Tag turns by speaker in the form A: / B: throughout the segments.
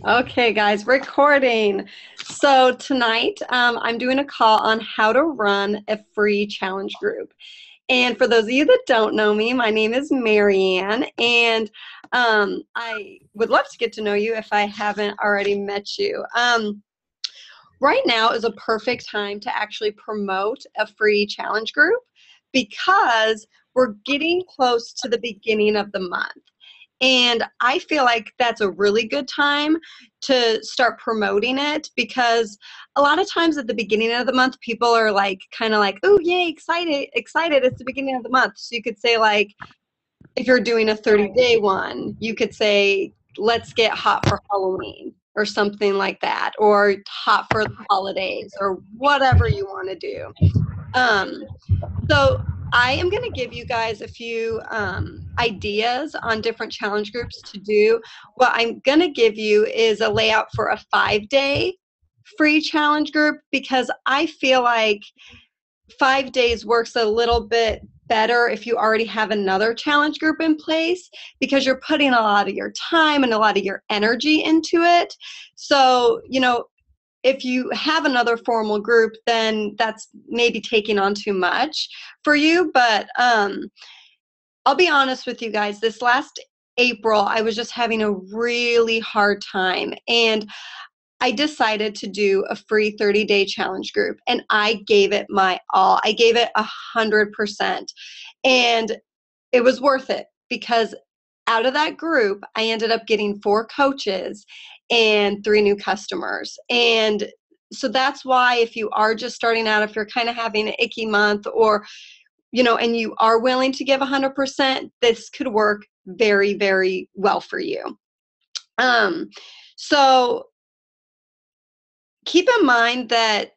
A: Okay, guys, recording. So tonight, I'm doing a call on how to run a free challenge group. And for those of you that don't know me, my name is MaryAnn, and I would love to get to know you if I haven't already met you. Right now is a perfect time to actually promote a free challenge group because we're getting close to the beginning of the month. And I feel like that's a really good time to start promoting it because a lot of times at the beginning of the month, people are like, kind of like, oh, yay, excited, excited. It's the beginning of the month. So you could say, like, if you're doing a 30-day one, you could say, let's get hot for Halloween or something like that, or hot for the holidays or whatever you want to do. Um, so I am going to give you guys a few ideas on different challenge groups to do. What I'm going to give you is a layout for a 5-day free challenge group because I feel like 5 days works a little bit better if you already have another challenge group in place because you're putting a lot of your time and a lot of your energy into it. So, if you have another formal group, then that's maybe taking on too much for you. But I'll be honest with you guys, this last April, I was just having a really hard time. And I decided to do a free 30-day challenge group. And I gave it my all. I gave it 100%. And it was worth it because out of that group, I ended up getting 4 coaches and 3 new customers. And so that's why if you are just starting out, if you're kind of having an icky month or, and you are willing to give 100%, this could work very, very well for you. So keep in mind that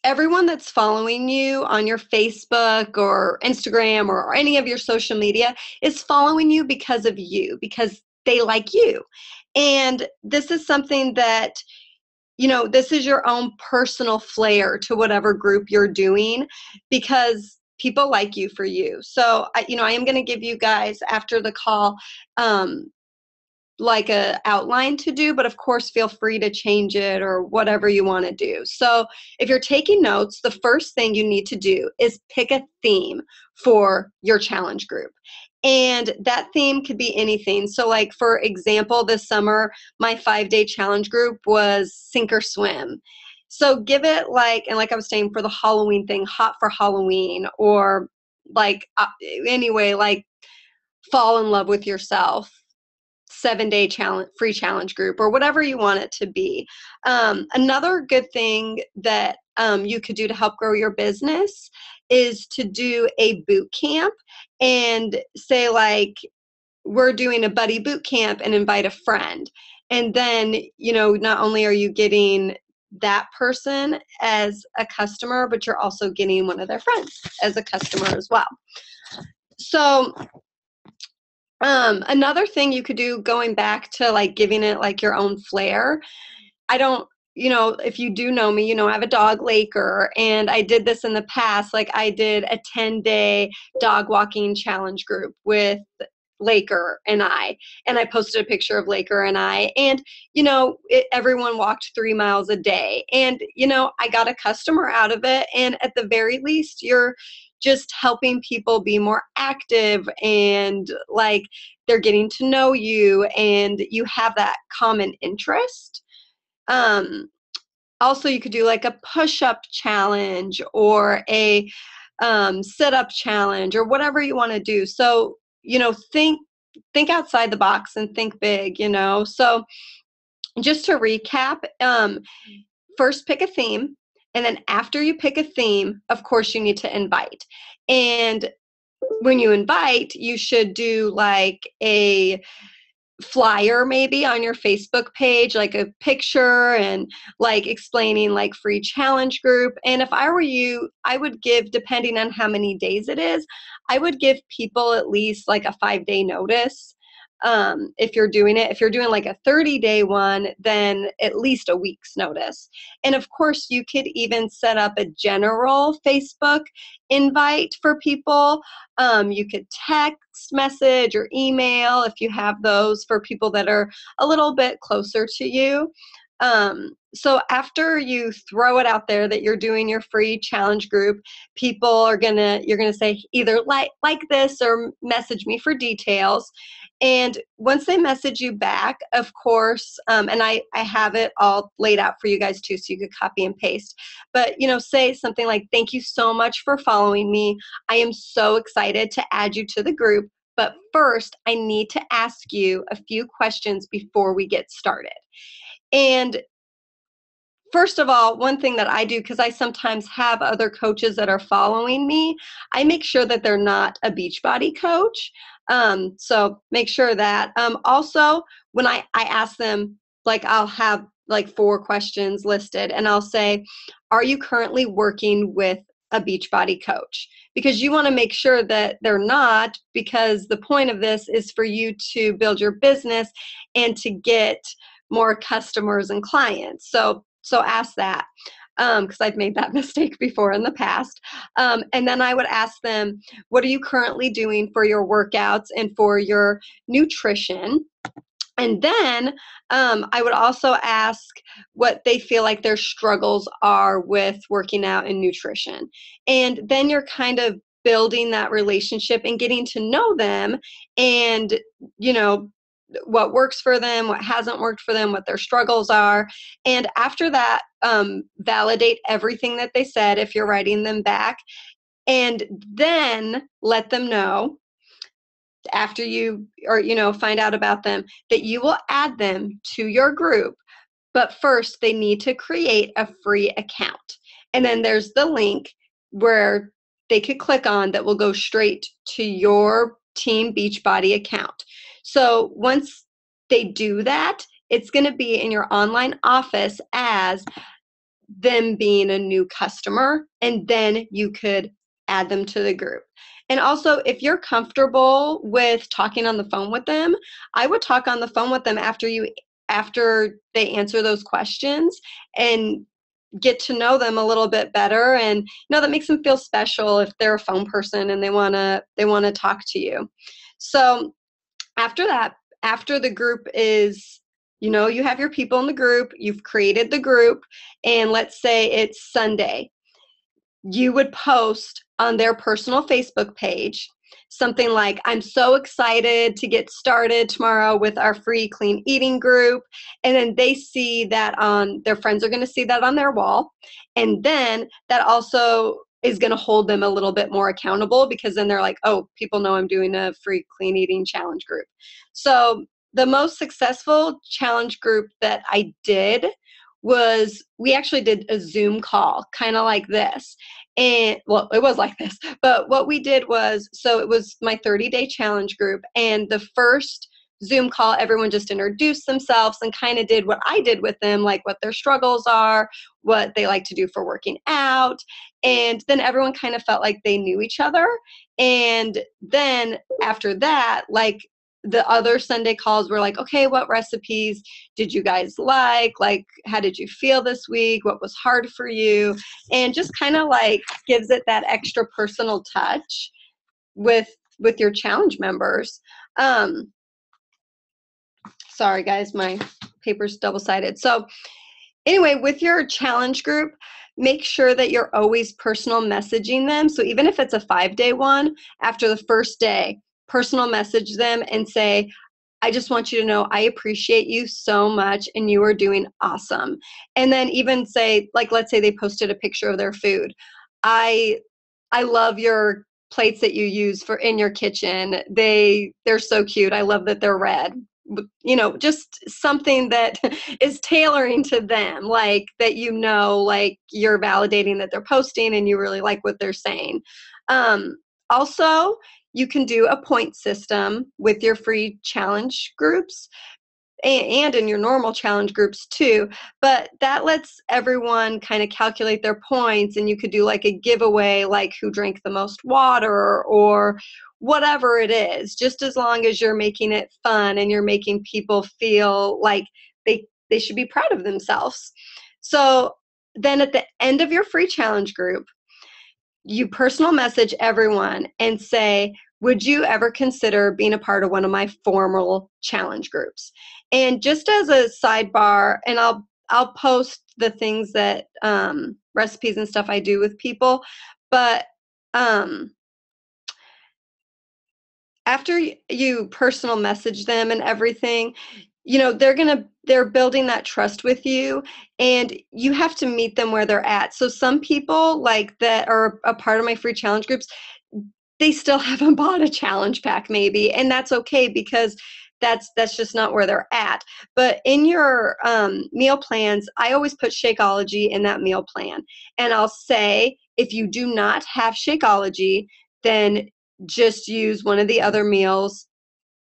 A: everyone that's following you on your Facebook or Instagram or any of your social media is following you because they like you. And this is something that, this is your own personal flair to whatever group you're doing because people like you for you. So, I am going to give you guys after the call, like a outline to do, but of course feel free to change it or whatever you want to do. So if you're taking notes, the first thing you need to do is pick a theme for your challenge group. And that theme could be anything. So like, for example, this summer, my 5-day challenge group was sink or swim. So give it and like I was saying, for the Halloween thing, hot for Halloween, or like, anyway, like fall in love with yourself, 7-day challenge, free challenge group, or whatever you want it to be. Another good thing that you could do to help grow your business is to do a boot camp and say, like, we're doing a buddy boot camp and invite a friend. And then, not only are you getting that person as a customer, but you're also getting one of their friends as a customer as well. So another thing you could do, going back to like giving it like your own flair. I don't, if you do know me, I have a dog, Laker, and I did this in the past. Like, I did a 10-day dog walking challenge group with Laker and I posted a picture of Laker and and everyone walked 3 miles a day, and I got a customer out of it, and at the very least, you're just helping people be more active, and like, they're getting to know you and you have that common interest. um Also, you could do like a push-up challenge or a sit-up challenge or whatever you want to do. So, think outside the box and think big. So just to recap, first pick a theme, and then after you pick a theme, of course, you need to invite. And when you invite, you should do like a flyer maybe on your Facebook page, like a picture and like explaining like free challenge group. And if I were you, I would give, depending on how many days it is, I would give people at least like a 5-day notice. if you're doing it. If you're doing like a 30-day one, then at least a week's notice. And of course, you could even set up a general Facebook invite for people. You could text message or email if you have those for people that are a little bit closer to you. So after you throw it out there that you're doing your free challenge group, you're gonna say either like this or message me for details. And once they message you back, of course, and I have it all laid out for you guys too, so you could copy and paste. But say something like, "Thank you so much for following me. I am so excited to add you to the group. But first, I need to ask you a few questions before we get started." And first of all, one thing that I do, because I sometimes have other coaches that are following me, I make sure that they're not a Beachbody coach. So make sure that. Also, when I ask them, like I'll have like 4 questions listed, and I'll say, "Are you currently working with a Beachbody coach?" Because you want to make sure that they're not, because the point of this is for you to build your business and to get more customers and clients. So ask that, because I've made that mistake before in the past. And then I would ask them, "What are you currently doing for your workouts and for your nutrition?" And then I would also ask what they feel like their struggles are with working out and nutrition. And then you're kind of building that relationship and getting to know them, and what works for them, what hasn't worked for them, what their struggles are. And after that, validate everything that they said if you're writing them back, and then let them know after you find out about them that you will add them to your group. But first, they need to create a free account. And then there's the link where they could click on that will go straight to your Team Beachbody account. So once they do that, it's going to be in your online office as them being a new customer, and then you could add them to the group. And also, if you're comfortable with talking on the phone with them, I would talk on the phone with them after they answer those questions, and get to know them a little bit better. And that makes them feel special if they're a phone person and they want to talk to you. So after that, after the group is, you have your people in the group, you've created the group, and let's say it's Sunday, you would post on their personal Facebook page something like, "I'm so excited to get started tomorrow with our free clean eating group." And then they see that their friends are going to see that on their wall. And then that also is going to hold them a little bit more accountable, because then they're like, "Oh, people know I'm doing a free clean eating challenge group." So the most successful challenge group that I did was, we actually did a Zoom call, kind of like this. And well, it was like this, but what we did was, so it was my 30-day challenge group, and the first Zoom call, everyone just introduced themselves and kind of did what I did with them, like what their struggles are, what they like to do for working out. And then everyone kind of felt like they knew each other. And then after that, like, the other Sunday calls were like, "Okay, what recipes did you guys like? Like, how did you feel this week? What was hard for you?" And just kind of like gives it that extra personal touch with your challenge members. Sorry guys, my paper's double-sided. So anyway, with your challenge group, make sure that you're always personal messaging them. So even if it's a 5-day one, after the first day, personal message them and say, "I just want you to know I appreciate you so much, and you are doing awesome." And then even say, like, let's say they posted a picture of their food. I love your plates that you use for in your kitchen. They're so cute. I love that they're red. Just something that is tailoring to them, like that, like you're validating that they're posting and you really like what they're saying. Also, you can do a point system with your free challenge groups. and in your normal challenge groups too. But that lets everyone kind of calculate their points, and you could do like a giveaway, like who drank the most water or whatever it is, just as long as you're making it fun and you're making people feel like they should be proud of themselves. So then at the end of your free challenge group, you personal message everyone and say, would you ever consider being a part of one of my formal challenge groups? And just as a sidebar, and I'll post the things that recipes and stuff I do with people, but after you personal message them and everything, they're building that trust with you, and you have to meet them where they're at. So some people like that are a part of my free challenge groups, they still haven't bought a challenge pack maybe, and that's okay, because that's just not where they're at. But in your meal plans, I always put Shakeology in that meal plan, and I'll say, if you do not have Shakeology, then just use one of the other meals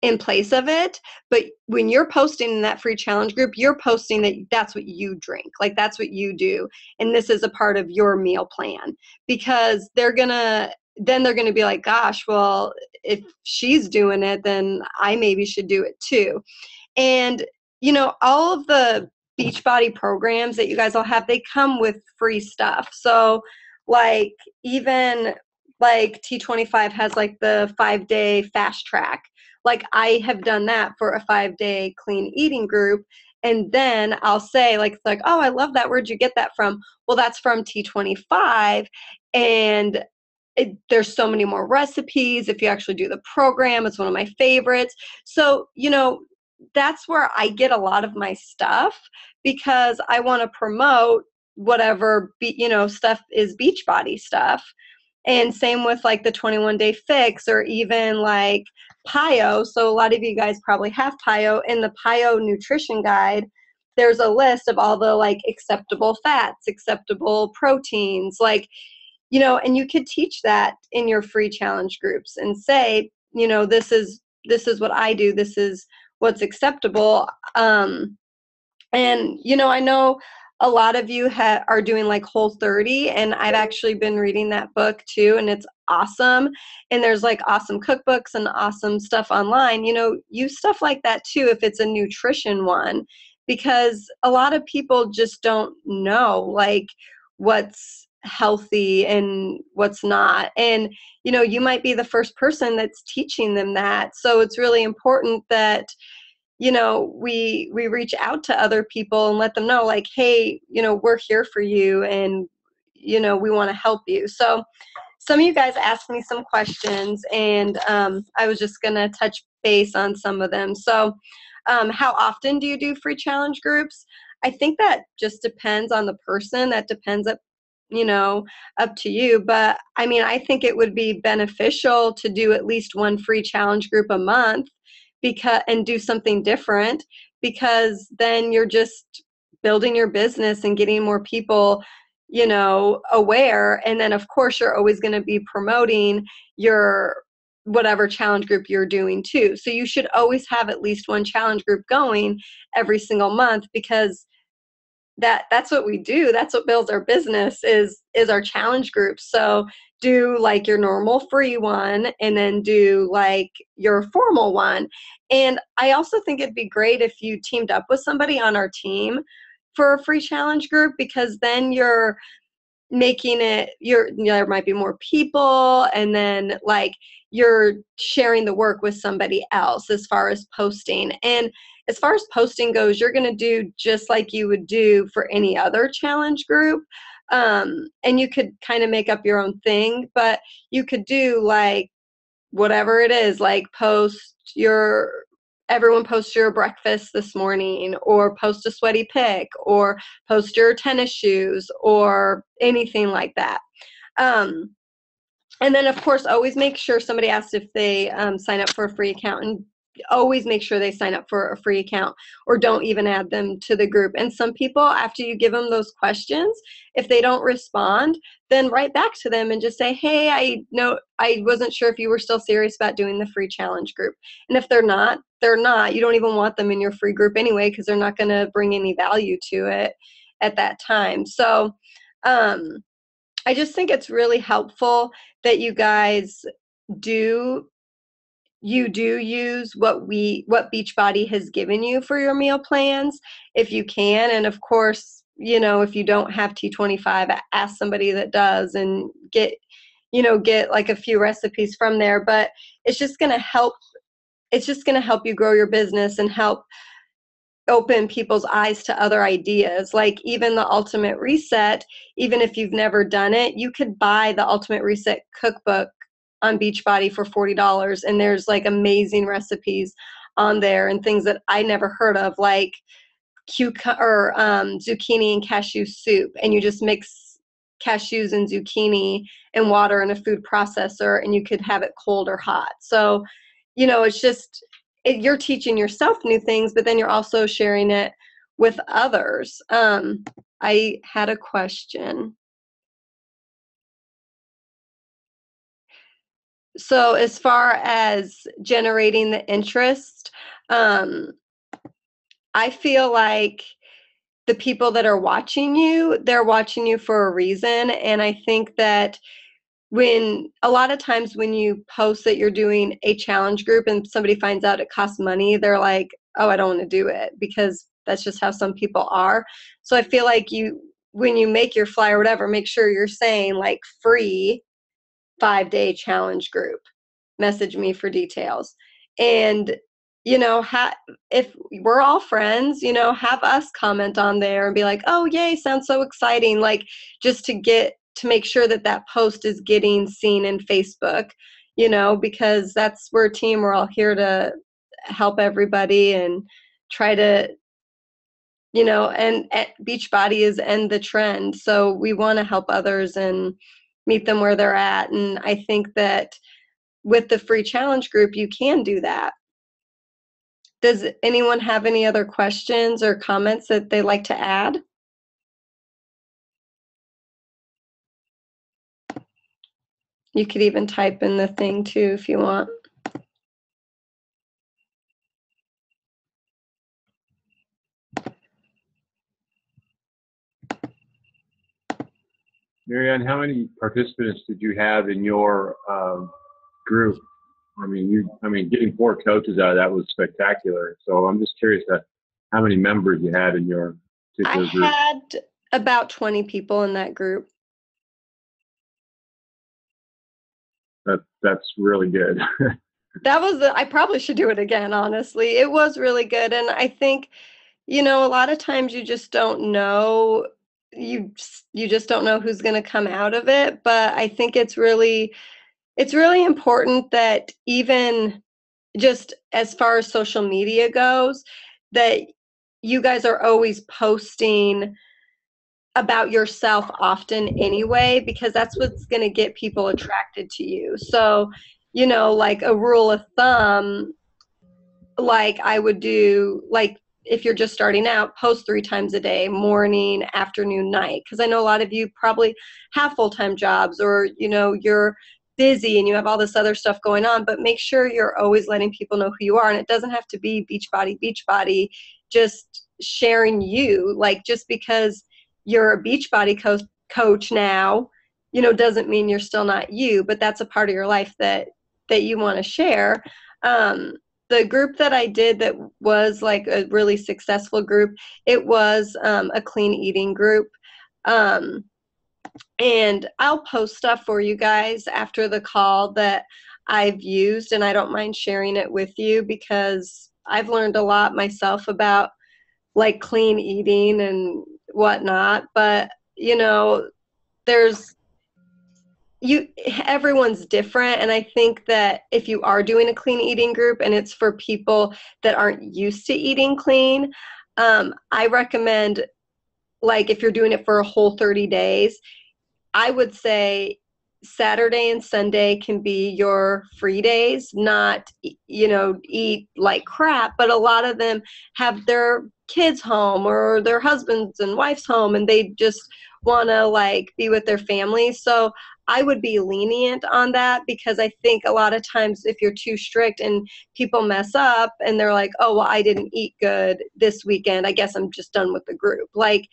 A: in place of it. But when you're posting in that free challenge group, you're posting that that's what you drink, like that's what you do, and this is a part of your meal plan, because they're gonna be like, gosh, well, if she's doing it, then I maybe should do it too. And all of the Beachbody programs that you guys all have, they come with free stuff. So like, even like T25 has like the 5-day fast track. Like, I have done that for a 5-day clean eating group. And then I'll say, like, it's like, oh, I love that. Where'd you get that from? Well, that's from T25. And there's so many more recipes. If you actually do the program, it's one of my favorites. So, that's where I get a lot of my stuff, because I want to promote whatever, stuff is Beachbody stuff. And same with like the 21-day fix, or even like PIO. So a lot of you guys probably have PIO. In the PIO nutrition guide, there's a list of all the like acceptable fats, acceptable proteins, like, and you could teach that in your free challenge groups and say, this is what I do. This is what's acceptable. And, I know a lot of you are doing like Whole30, and I've actually been reading that book too, and it's awesome. And there's like awesome cookbooks and awesome stuff online. Use stuff like that too if it's a nutrition one, because a lot of people just don't know like what's healthy and what's not. And, you might be the first person that's teaching them that. So it's really important that we reach out to other people and let them know, like, hey, we're here for you, and we want to help you. So some of you guys asked me some questions, and I was just gonna touch base on some of them. So how often do you do free challenge groups? I think that just depends on the person. That depends up to you. But I mean, I think it would be beneficial to do at least one free challenge group a month, and do something different, because then you're just building your business and getting more people aware. And then of course you're always going to be promoting your whatever challenge group you're doing too. So you should always have at least one challenge group going every single month, because that's what we do. That's what builds our business is our challenge group. So do like your normal free one, and then do like your formal one. And I also think it'd be great if you teamed up with somebody on our team for a free challenge group, because then you're making it, there might be more people, and then like you're sharing the work with somebody else as far as posting. And as far as posting goes, you're going to do just like you would do for any other challenge group. And you could kind of make up your own thing, but you could do like whatever it is, like everyone post your breakfast this morning, or post a sweaty pic, or post your tennis shoes, or anything like that. And then of course, always make sure, somebody asked if they sign up for a free account, and always make sure they sign up for a free account, or don't even add them to the group. And some people, after you give them those questions, if they don't respond, then write back to them and just say, hey, I wasn't sure if you were still serious about doing the free challenge group. And if they're not, they're not. You don't even want them in your free group anyway, because they're not going to bring any value to it at that time. So I just think it's really helpful that you guys do use what Beachbody has given you for your meal plans, if you can. And of course, if you don't have T25, ask somebody that does and get like a few recipes from there. But it's just going to help you grow your business and help open people's eyes to other ideas. Like even the Ultimate Reset, even if you've never done it, you could buy the Ultimate Reset cookbook on Beachbody for $40, and there's like amazing recipes on there and things that I never heard of, like zucchini and cashew soup, and you just mix cashews and zucchini and water in a food processor, and you could have it cold or hot. So it's just you're teaching yourself new things, but then you're also sharing it with others. I had a question. So as far as generating the interest, I feel like the people that are watching you, they're watching you for a reason. And I think that a lot of times when you post that you're doing a challenge group and somebody finds out it costs money, they're like, oh, I don't want to do it, because that's just how some people are. So I feel like when you make your flyer or whatever, make sure you're saying like free 5-day challenge group, message me for details. And if we're all friends, have us comment on there and be like, oh yay, sounds so exciting, like just to make sure that post is getting seen in Facebook, because we're a team. We're all here to help everybody and try to, and at Beachbody is end the trend. So we want to help others and meet them where they're at. And I think that with the free challenge group, you can do that. Does anyone have any other questions or comments that they'd like to add? You could even type in the thing too if you want.
B: MaryAnn, how many participants did you have in your group? I mean, getting 4 coaches out of that was spectacular. So I'm just curious how many members you had in your particular group.
A: I had about 20 people in that group.
B: That's really good.
A: I probably should do it again, honestly. It was really good. And I think, a lot of times you just don't know. You just don't know who's going to come out of it. But I think it's really important that even just as far as social media goes, that you guys are always posting about yourself often anyway, because that's what's going to get people attracted to you. So, like a rule of thumb, like I would do, like if you're just starting out, post 3 times a day, morning, afternoon, night. Because I know a lot of you probably have full-time jobs, or, you're busy and you have all this other stuff going on, but make sure you're always letting people know who you are. And it doesn't have to be Beachbody, just sharing you. Like, just because you're a Beachbody coach now, doesn't mean you're still not you, but that's a part of your life that you want to share. The group that I did that was like a really successful group, it was a clean eating group. And I'll post stuff for you guys after the call that I've used, and I don't mind sharing it with you, because I've learned a lot myself about like clean eating and whatnot. But everyone's different, and I think that if you are doing a clean eating group and it's for people that aren't used to eating clean, I recommend, like if you're doing it for a whole 30 days, I would say Saturday and Sunday can be your free days, not, eat like crap, but a lot of them have their kids home or their husbands and wives home, and they just want to like be with their family. So I would be lenient on that, because I think a lot of times if you're too strict and people mess up and they're like, oh, well, I didn't eat good this weekend, I guess I'm just done with the group. Like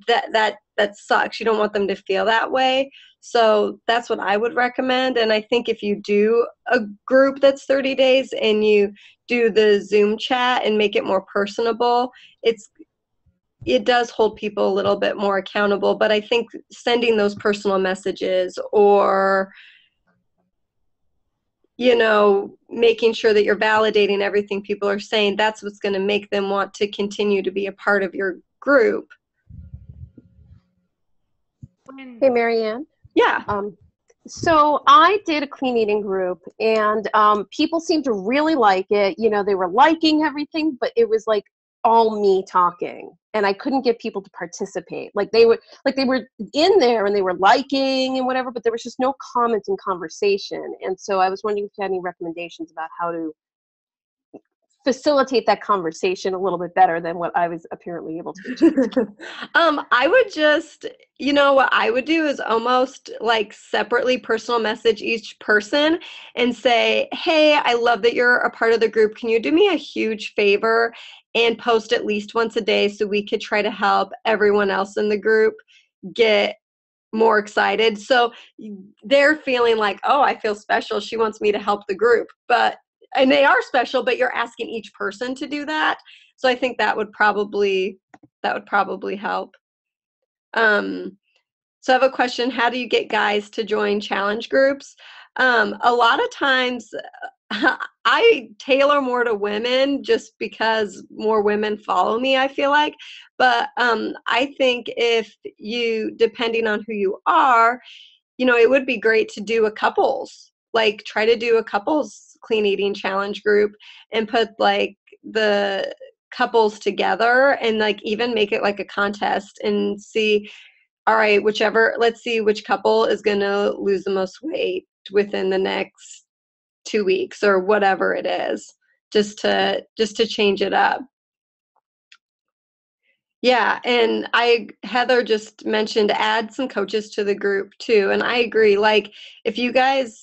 A: that sucks. You don't want them to feel that way. So that's what I would recommend. And I think if you do a group that's 30 days and you do the Zoom chat and make it more personable, it does hold people a little bit more accountable. But I think sending those personal messages, or making sure that you're validating everything people are saying, that's what's going to make them want to continue to be a part of your group.
C: Hey, MaryAnn.
A: Yeah.
C: So I did a clean eating group, and people seemed to really like it. They were liking everything, but it was like all me talking, and I couldn't get people to participate. They were in there and they were liking and whatever, but there was just no comment and conversation. And so I was wondering if you had any recommendations about how to facilitate that conversation a little bit better than what I was apparently able to.
A: I would just, what I would do is almost like separately personal message each person and say, hey, I love that you're a part of the group. Can you do me a huge favor and post at least once a day so we could try to help everyone else in the group get more excited? So they're feeling like, oh, I feel special. She wants me to help the group. And they are special, but you're asking each person to do that. So I think that would probably help. So I have a question. How do you get guys to join challenge groups? A lot of times I tailor more to women just because more women follow me, I feel like. But I think if you, depending on who you are, it would be great to do a couples, try to do a couples clean eating challenge group and put the couples together and even make it like a contest and see, all right, let's see which couple is going to lose the most weight within the next 2 weeks or whatever it is, just to change it up. Yeah, and Heather just mentioned add some coaches to the group too, and I agree. If you guys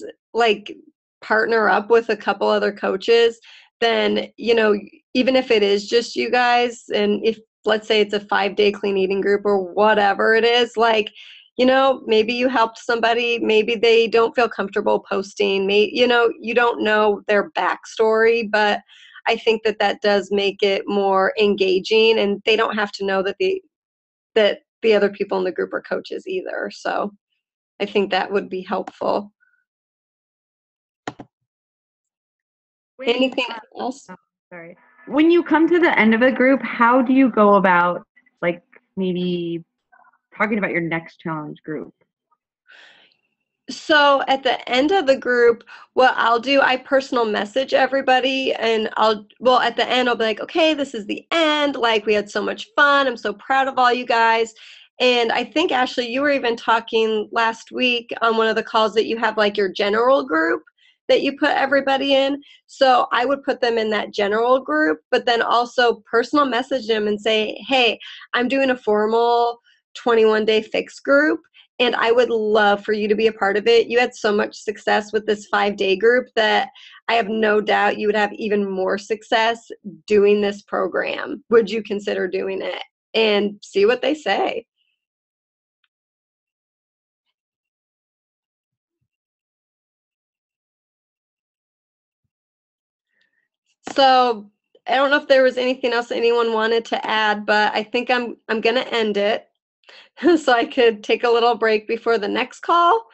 A: partner up with a couple other coaches, then even if it is just you guys, and if let's say it's a 5-day clean eating group or whatever it is, maybe you helped somebody, maybe they don't feel comfortable posting, you don't know their backstory, but I think that does make it more engaging, and they don't have to know that the other people in the group are coaches either. So I think that would be helpful. Anything else?
D: Oh, sorry. When you come to the end of a group, how do you go about maybe talking about your next challenge group?
A: So at the end of the group, what I'll do, I personal message everybody, and at the end, I'll be like, okay, this is the end. We had so much fun. I'm so proud of all you guys. And I think, Ashley, you were even talking last week on one of the calls that you have your general group that you put everybody in. So I would put them in that general group, but then also personal message them and say, hey, I'm doing a formal 21-day fix group, and I would love for you to be a part of it. You had so much success with this 5-day group that I have no doubt you would have even more success doing this program. Would you consider doing it? And see what they say. So I don't know if there was anything else anyone wanted to add, but I think I'm going to end it so I could take a little break before the next call.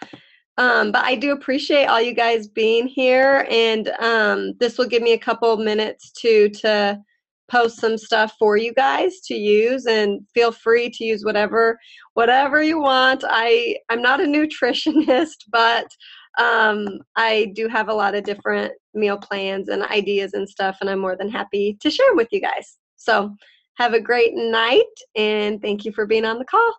A: But I do appreciate all you guys being here, and this will give me a couple of minutes to post some stuff for you guys to use, and feel free to use whatever you want. I'm not a nutritionist, but I do have a lot of different meal plans and ideas and stuff, and I'm more than happy to share with you guys. So have a great night, and thank you for being on the call.